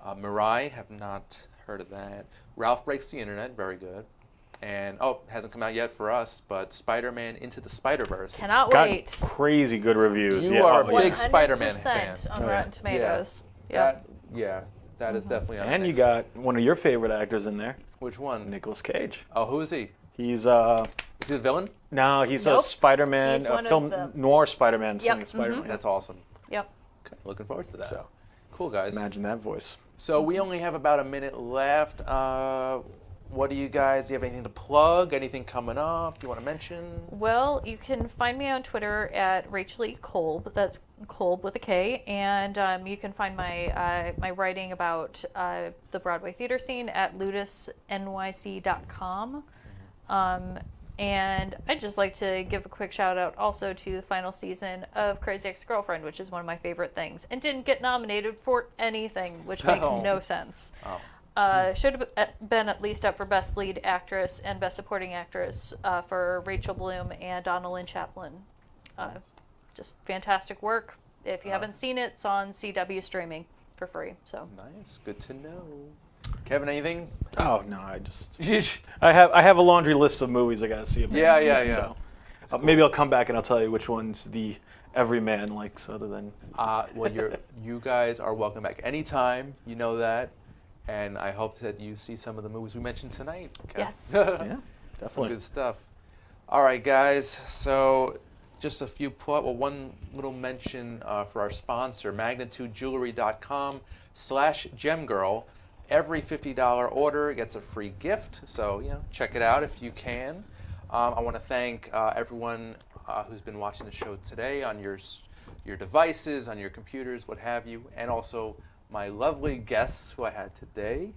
Mirai, have not heard of that. Ralph Breaks the Internet, very good. And, hasn't come out yet for us, but Spider-Man Into the Spider-Verse. Cannot Got wait. crazy good reviews. You yeah. are Oh, a big Spider-Man fan. 100% on Rotten Tomatoes. That is definitely on And you next. got one of your favorite actors in there, Which one? Nicolas Cage. Oh, who is he? He's Is he the villain? no, he's Nope. a Spider-Man, He's a one of film the- noir Spider-Man, Yep. singing Spider-Man. That's awesome. Yep. Okay, looking forward to that. So Cool, guys. imagine that voice. So we only have about a minute left. What do you have anything to plug? Anything coming up you want to mention? Well, you can find me on Twitter at Rachel E. Kolb. That's Kolb with a K. And you can find my my writing about the Broadway theater scene at ludusnyc.com. And I'd just like to give a quick shout out also to the final season of Crazy Ex-Girlfriend, which is one of my favorite things, and didn't get nominated for anything, which makes no sense. Oh. Should have been at least up for Best Lead Actress and Best Supporting Actress for Rachel Bloom and Donna Lynn Chaplin. Just fantastic work. If you haven't seen it, it's on CW streaming for free. So Nice, good to know. Kevin, anything? Oh no, I have a laundry list of movies I gotta see. Yeah. So, maybe I'll come back and I'll tell you which ones the everyman likes, other than. Well, you guys are welcome back anytime. You know that, and I hope that you see some of the movies we mentioned tonight. Okay? Yes. Yeah, Some definitely. good stuff. All right, guys. So just a few one little mention for our sponsor, magnitudejewelry.com/gemgirl. Every $50 order gets a free gift, so check it out if you can. I want to thank everyone who's been watching the show today on your devices, on your computers, what have you, and also my lovely guests who I had today.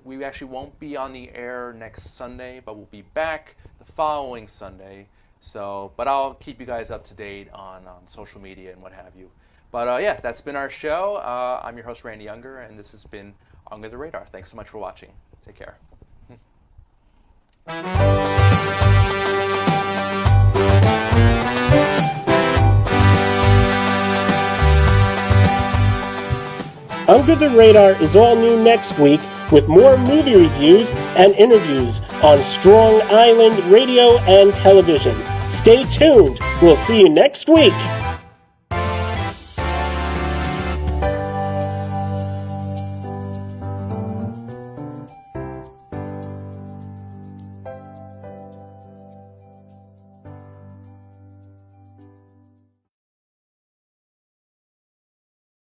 We actually won't be on the air next Sunday, but we'll be back the following Sunday. But I'll keep you guys up to date on social media and what have you. But yeah, that's been our show. I'm your host, Randy Younger, and this has been Under the Radar. Thanks so much for watching. Take care. Under the Radar is all new next week with more movie reviews and interviews on Strong Island Radio and Television. Stay tuned. We'll see you next week.